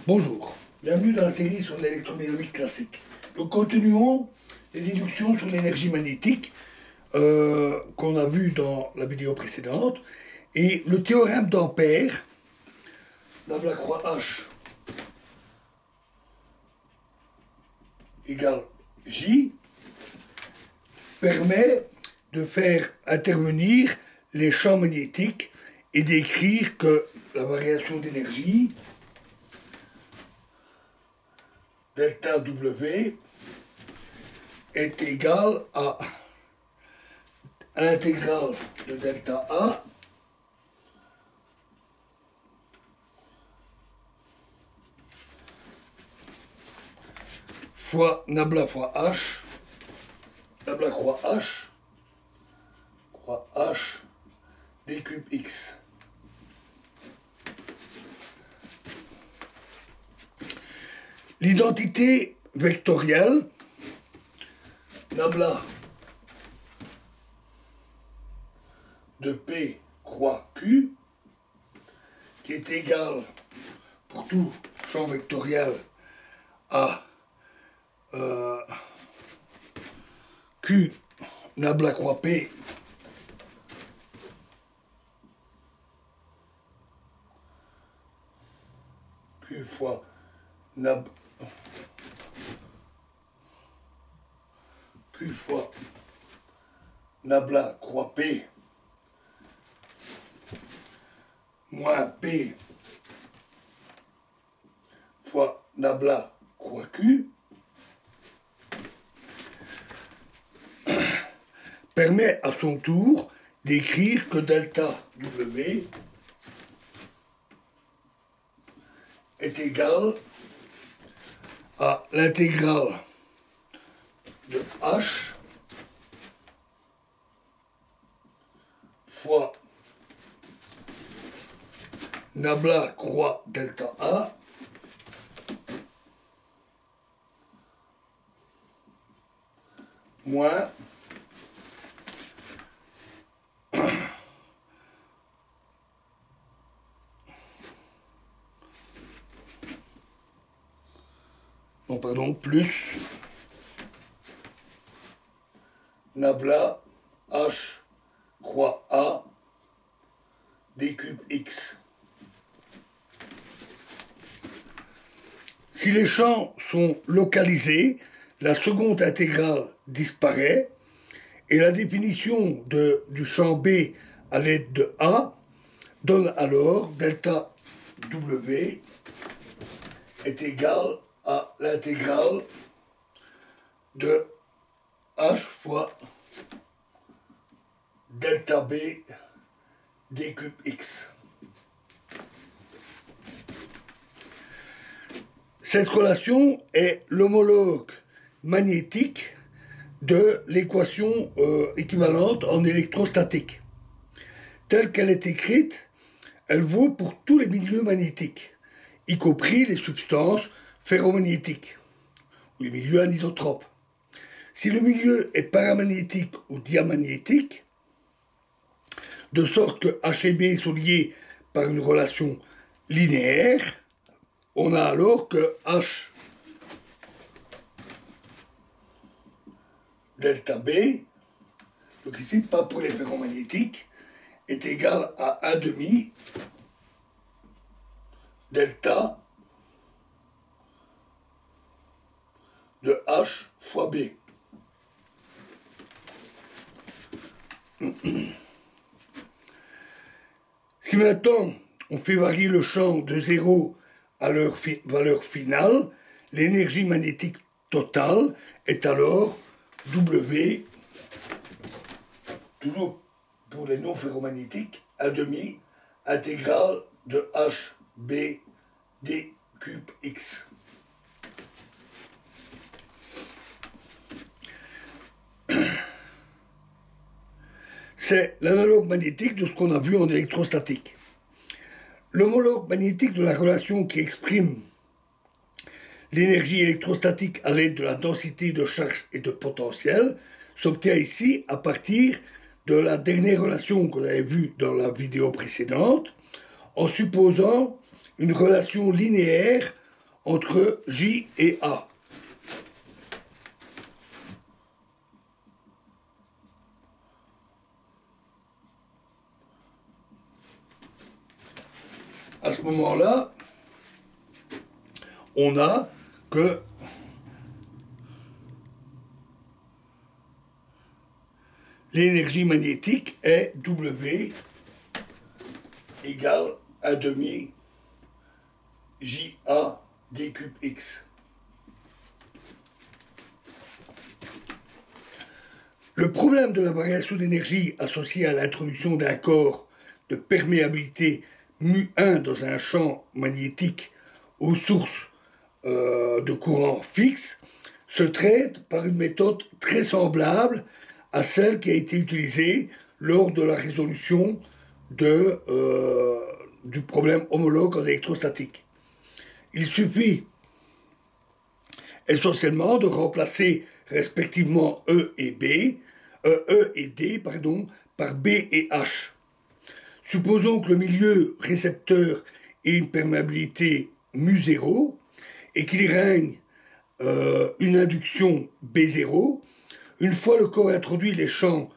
Bonjour, bienvenue dans la série sur l'électrodynamique classique. Nous continuons les déductions sur l'énergie magnétique qu'on a vu dans la vidéo précédente. Et le théorème d'Ampère, la croix H égale J, permet de faire intervenir les champs magnétiques et d'écrire que la variation d'énergie delta W est égale à l'intégrale de delta A fois nabla fois H, nabla croix H, d cube X. L'identité vectorielle, nabla de P croix Q, qui est égale pour tout champ vectoriel à Q nabla croix P Q fois Q fois nabla croix P moins P fois nabla croix Q permet à son tour d'écrire que delta W est égal à l'intégrale de H fois nabla croix delta A moins plus nabla H croix A d cube X. Si les champs sont localisés, la seconde intégrale disparaît et la définition du champ B à l'aide de A donne alors delta W est égal à l'intégrale de H fois delta B d cube X. Cette relation est l'homologue magnétique de l'équation équivalente en électrostatique. Telle qu'elle est écrite, elle vaut pour tous les milieux magnétiques, y compris les substances ferromagnétiques ou les milieux anisotropes. Si le milieu est paramagnétique ou diamagnétique, de sorte que H et B sont liés par une relation linéaire, on a alors que H delta B, donc ici pas pour les ferromagnétiques, est égal à 1 demi delta de H fois B. Si maintenant on fait varier le champ de 0 à leur valeur finale, l'énergie magnétique totale est alors W, toujours pour les non ferromagnétiques, 1 demi intégrale de HB d cube X. C'est l'analogue magnétique de ce qu'on a vu en électrostatique. L'homologue magnétique de la relation qui exprime l'énergie électrostatique à l'aide de la densité de charge et de potentiel s'obtient ici à partir de la dernière relation qu'on avait vue dans la vidéo précédente, en supposant une relation linéaire entre J et A. À ce moment-là, on a que l'énergie magnétique est W égale 1 demi JA d cube X. Le problème de la variation d'énergie associée à l'introduction d'un corps de perméabilité μ1 dans un champ magnétique aux sources de courant fixe se traite par une méthode très semblable à celle qui a été utilisée lors de la résolution du problème homologue en électrostatique. Il suffit essentiellement de remplacer respectivement E et D par B et H. Supposons que le milieu récepteur ait une perméabilité μ0 et qu'il y règne une induction B0. Une fois le corps introduit, les champs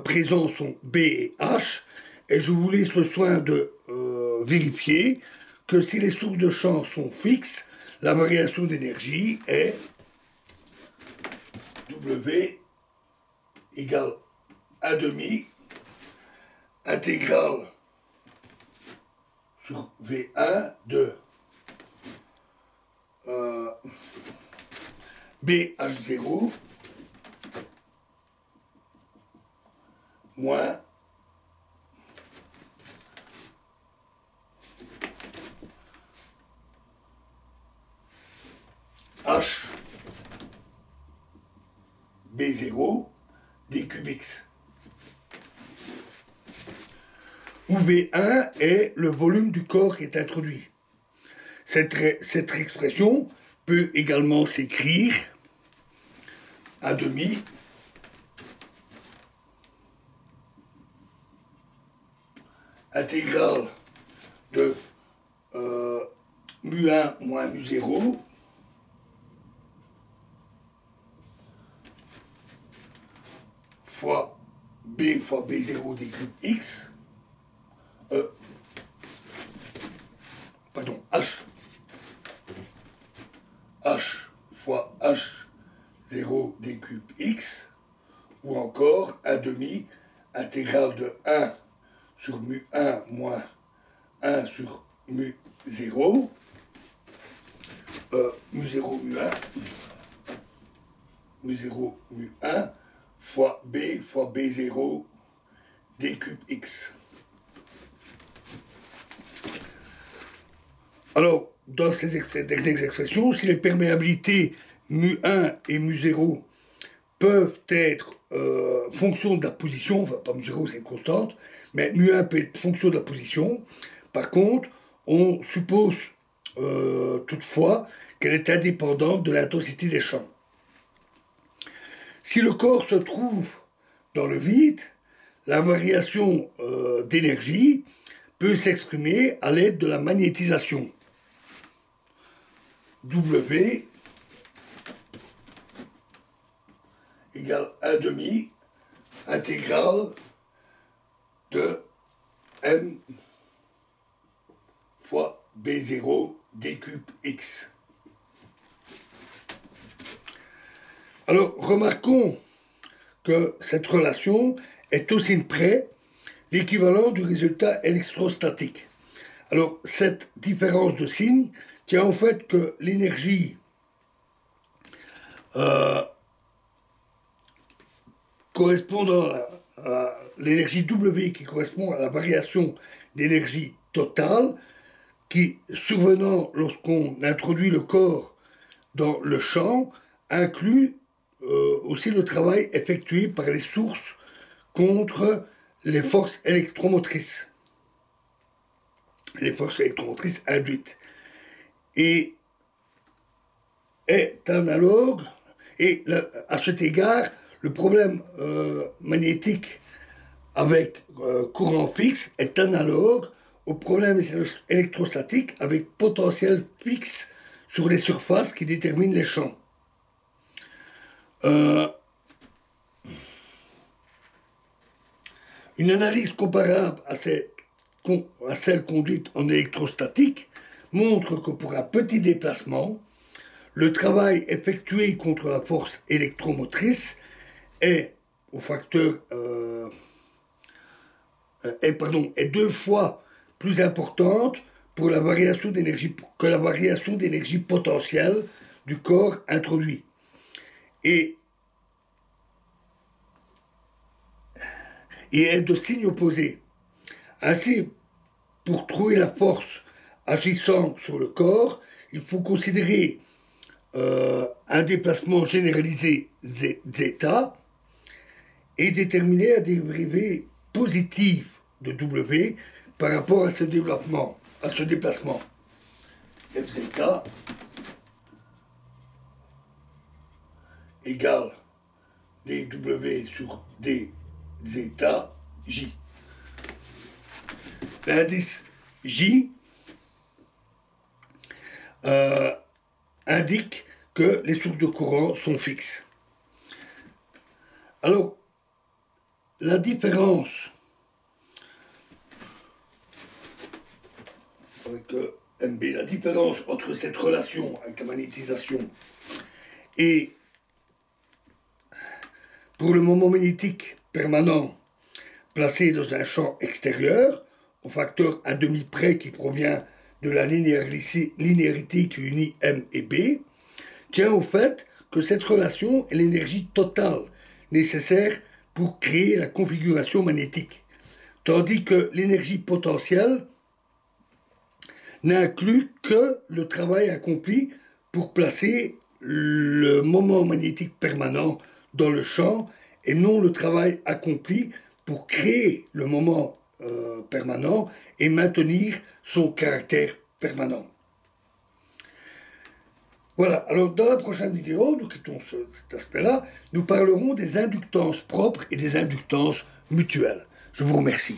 présents sont B et H, et je vous laisse le soin de vérifier que si les sources de champs sont fixes, la variation d'énergie est W égale 1 demi intégrale sur V1 de BH0 moins H B0 d cube X, où V1 est le volume du corps qui est introduit. Cette expression peut également s'écrire à demi intégrale de μ1 moins μ0 fois B fois B0 d cube X, H fois H0 d cube X, ou encore 1 demi intégrale de 1 sur μ1 moins 1 sur μ0, μ0 μ1 fois B0 d cube X. Alors, dans ces expressions, si les perméabilités μ1 et μ0 peuvent être fonction de la position, enfin pas μ0 c'est une constante, mais μ1 peut être fonction de la position, par contre, on suppose toutefois qu'elle est indépendante de l'intensité des champs. Si le corps se trouve dans le vide, la variation d'énergie peut s'exprimer à l'aide de la magnétisation. W égale 1 demi intégrale de M fois B0 d cube X. Alors, remarquons que cette relation est au signe près l'équivalent du résultat électrostatique. Alors, cette différence de signe tient au fait que l'énergie correspondant à l'énergie W qui correspond à la variation d'énergie totale qui, survenant lorsqu'on introduit le corps dans le champ, inclut aussi le travail effectué par les sources contre les forces électromotrices induites, et est analogue, et à cet égard, le problème magnétique avec courant fixe est analogue au problème électrostatique avec potentiel fixe sur les surfaces qui déterminent les champs. Une analyse comparable à celle conduite en électrostatique montre que pour un petit déplacement, le travail effectué contre la force électromotrice est est 2 fois plus importante pour la variation d'énergie que la variation d'énergie potentielle du corps introduit. Et est de signe opposé. Ainsi, pour trouver la force agissant sur le corps, il faut considérer un déplacement généralisé zeta et déterminer un dérivé positif de W par rapport à ce déplacement. F zeta égale dW sur d zeta J. L'indice J indique que les sources de courant sont fixes. Alors, la différence avec MB, la différence entre cette relation avec la magnétisation et pour le moment magnétique permanent placé dans un champ extérieur, au facteur 1/2 près qui provient de la linéarité qui unit M et B, tient au fait que cette relation est l'énergie totale nécessaire pour créer la configuration magnétique, tandis que l'énergie potentielle n'inclut que le travail accompli pour placer le moment magnétique permanent dans le champ et non le travail accompli pour créer le moment permanent et maintenir son caractère permanent. Voilà, alors dans la prochaine vidéo, nous quittons cet aspect-là, nous parlerons des inductances propres et des inductances mutuelles. Je vous remercie.